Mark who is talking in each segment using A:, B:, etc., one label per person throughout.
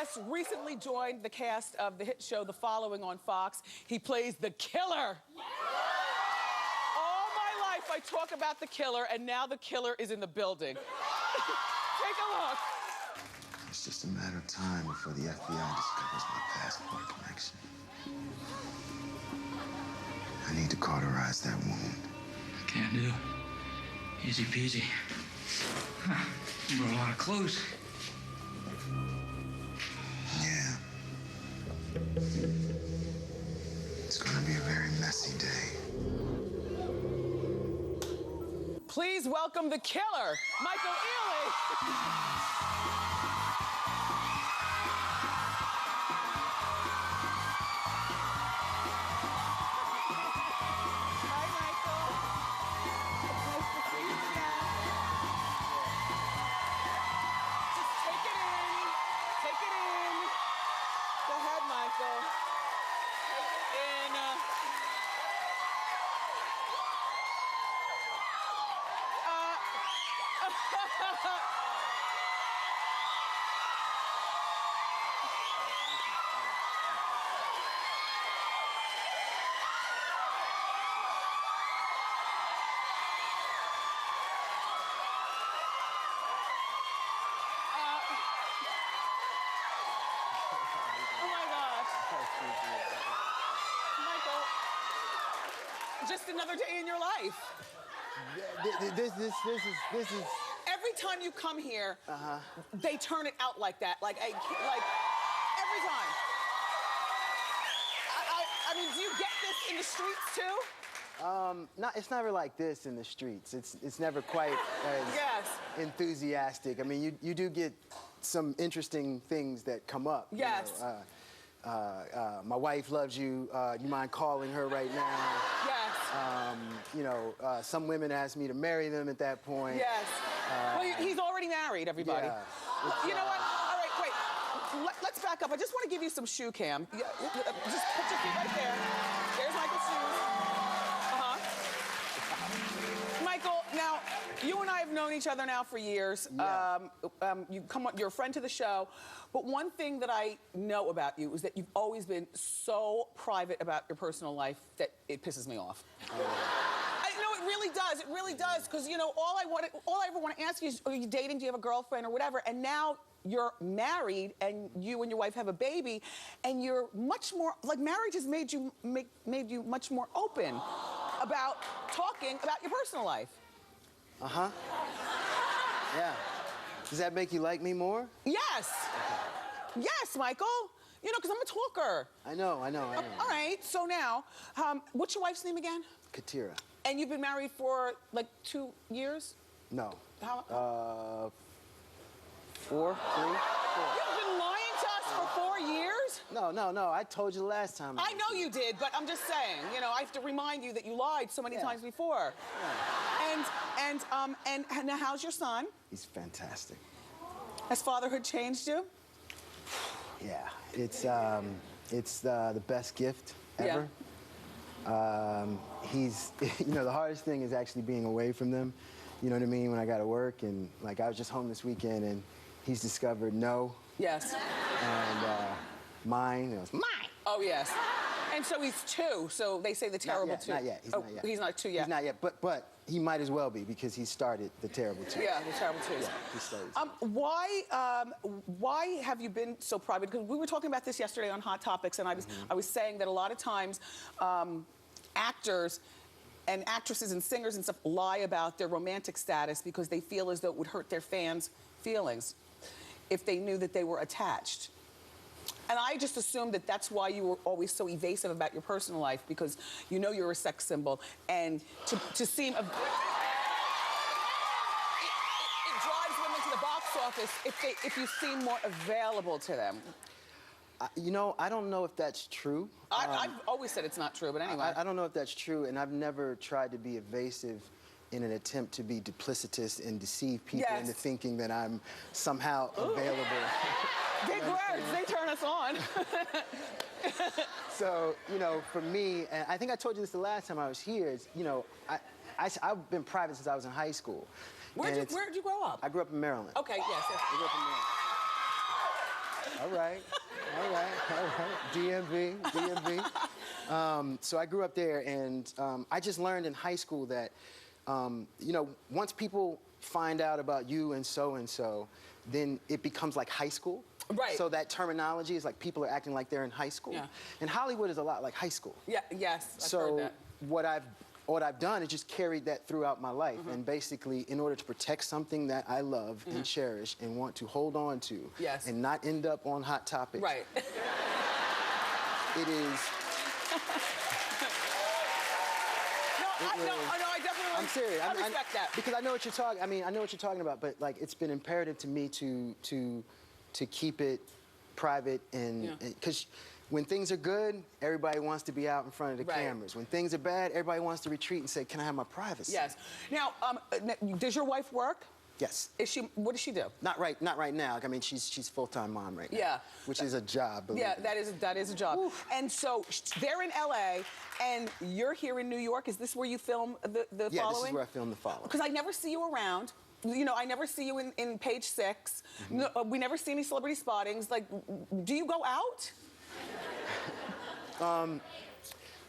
A: guest recently joined the cast of the hit show The Following on Fox. He plays the killer. Yeah. All my life I talk about the killer, and now the killer is in the building. Take a look.
B: It's just a matter of time before the FBI discovers my passport connection. I need to cauterize that wound.
C: Can't do. Easy peasy. Huh. You brought a lot of clothes.
B: Yeah. It's gonna be a very messy day.
A: Please welcome the killer, Michael Ealy. Hi, Michael. Nice to see you again. Just take it in. Take it in. Go ahead, Michael. Take it in. Oh my gosh. Michael, just another day in your life.
D: This is.
A: Every time you come here, they turn it out like that. Like every time. I mean, do you get this in the streets too?
D: It's never like this in the streets. It's never quite as
A: Yes.
D: enthusiastic. I mean, you do get some interesting things that come up.
A: Yes.
D: You know, my wife loves you. You mind calling her right now?
A: Yes.
D: You know, some women ask me to marry them at that point.
A: Yes. Well, he's already married, everybody.
D: Yeah.
A: You know what? All right, wait. Let's back up. I just want to give you some shoe cam. Yeah, just put your feet right there. There's Michael's shoes. Michael, now, you and I have known each other now for years.
D: Yeah.
A: You're a friend to the show. But one thing that I know about you is that you've always been so private about your personal life that it pisses me off. No, it really does. It really does. Because, you know, all I ever want to ask you is, are you dating? Do you have a girlfriend or whatever? And now you're married and you and your wife have a baby and you're much more, like, marriage has made you much more open about talking about your personal life.
D: Uh-huh. Yeah. Does that make you like me more?
A: Yes. Okay. Yes, Michael. You know, because I'm a talker.
D: I know.
A: All right, so now, what's your wife's name again?
D: Katira.
A: And you've been married for, like, 2 years?
D: No.
A: How?
D: 4, 3, 4.
A: You've been lying to us for 4 years?
D: No. I told you the last time.
A: I know you did, but I'm just saying, you know, I have to remind you that you lied so many times before. Yeah. And now how's your son?
D: He's fantastic.
A: Has fatherhood changed you?
D: Yeah, it's the best gift ever. Yeah. He's, you know, the hardest thing is actually being away from them. You know what I mean? When I got to work and, like, I was just home this weekend and he's discovered no.
A: Yes.
D: And mine, it was mine.
A: Oh, yes. And so he's 2, so they say the terrible 2.
D: Not yet. He's not yet.
A: He's not 2 yet.
D: He's not yet, but he might as well be because he started the terrible 2.
A: Yeah, the terrible 2s.
D: Yeah, he started.
A: Why have you been so private? Because we were talking about this yesterday on Hot Topics, and I was saying that a lot of times actors and actresses and singers and stuff lie about their romantic status because they feel as though it would hurt their fans' feelings if they knew that they were attached. And I just assumed that that's why you were always so evasive about your personal life, because you know you're a sex symbol, and to seem... It drives women to the box office if you seem more available to them.
D: You know, I don't know if that's true.
A: I've always said it's not true, but anyway.
D: I don't know if that's true, and I've never tried to be evasive in an attempt to be duplicitous and deceive people into thinking that I'm somehow available.
A: Big words, they turn us on.
D: So, you know, for me, and I think I told you this the last time I was here, is, you know, I've been private since I was in high school.
A: Where'd you grow up?
D: I grew up in Maryland.
A: Okay, yes.
D: I grew up in Maryland. All right. DMV. So I grew up there, and I just learned in high school that, once people find out about you and so, then it becomes like high school.
A: Right.
D: So that terminology is like people are acting like they're in high school.
A: Yeah.
D: And Hollywood is a lot like high school.
A: Yeah, yes, I've heard that.
D: What I've done is just carried that throughout my life. And basically, in order to protect something that I love and cherish and want to hold on to
A: Yes.
D: and not end up on Hot Topics,
A: Right.
D: it is...
A: No, I definitely.
D: I'm serious.
A: I respect that.
D: Because I know what you're talking. I mean, I know what you're talking about. But like, it's been imperative to me to keep it private, and because when things are good, everybody wants to be out in front of the cameras. When things are bad, everybody wants to retreat and say, "Can I have my privacy?"
A: Yes. Now, does your wife work?
D: Yes.
A: Is she? What does she do?
D: Not right now. I mean, she's full-time mom right now.
A: Yeah.
D: Which is a job. Believe
A: Yeah,
D: me.
A: that is a job. Oof. And so they're in LA, and you're here in New York. Is this where you film the following?
D: Yeah, this is where I film the following.
A: Because I never see you around. I never see you in Page 6. No, we never see any celebrity spottings. Like, do you go out?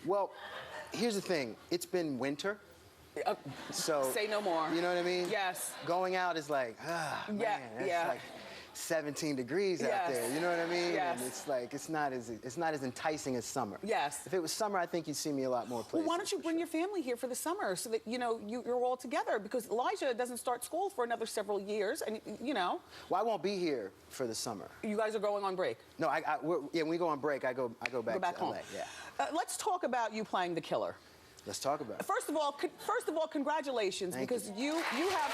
D: Well, here's the thing. It's been winter. So
A: Say no more.
D: You know what I mean?
A: Yes.
D: Going out is like, man, that's like 17 degrees out there. You know what I mean?
A: Yes.
D: And it's like it's not as enticing as summer.
A: Yes.
D: If it was summer, I think you'd see me a lot more places.
A: Well, why don't you bring your family here for the summer so that you're all together? Because Elijah doesn't start school for another several years, and
D: Well, I won't be here for the summer.
A: You guys are going on break.
D: No, when we go on break, I go back to
A: home.
D: LA. Yeah.
A: Let's talk about you playing the killer.
D: Let's talk about it.
A: First of all, congratulations.
D: Thank
A: because you have,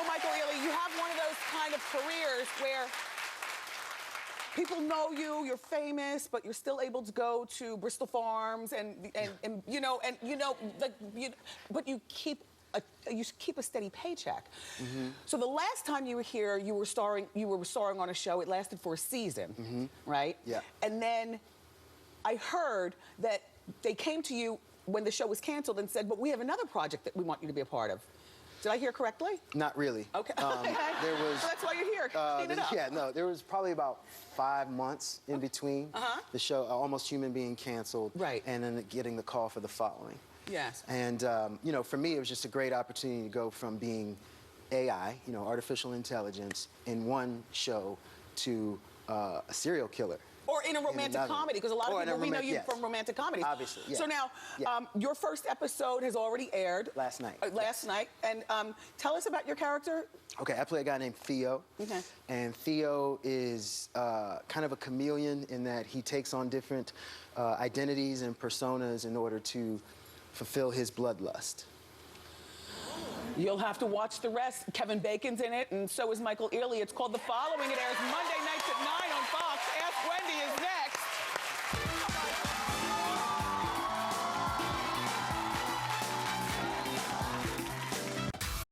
A: Michael Ealy, you have one of those kind of careers where people know you're famous, but you're still able to go to Bristol Farms but you keep a steady paycheck. So the last time you were here, you were starring on a show. It lasted for a season, right?
D: Yeah.
A: And then I heard that they came to you when the show was canceled and said, but we have another project that we want you to be a part of. Did I hear correctly?
D: Not really.
A: Okay.
D: There was.
A: So that's why you're here. Clean it up.
D: Yeah, no, there was probably about 5 months in between the show, Almost Human, being canceled,
A: Right.
D: and then getting the call for the following.
A: Yes.
D: And for me, it was just a great opportunity to go from being AI, artificial intelligence, in one show to a serial killer.
A: Or in a romantic comedy, because a lot of people, we know you from romantic comedies.
D: Obviously, yeah.
A: So now, your first episode has already aired.
D: Last night.
A: Last night. And tell us about your character.
D: Okay, I play a guy named Theo.
A: Okay.
D: And Theo is kind of a chameleon in that he takes on different identities and personas in order to fulfill his bloodlust.
A: You'll have to watch the rest. Kevin Bacon's in it, and so is Michael Ealy. It's called The Following. It airs Monday nights at 9 on Fox. Ask Wendy is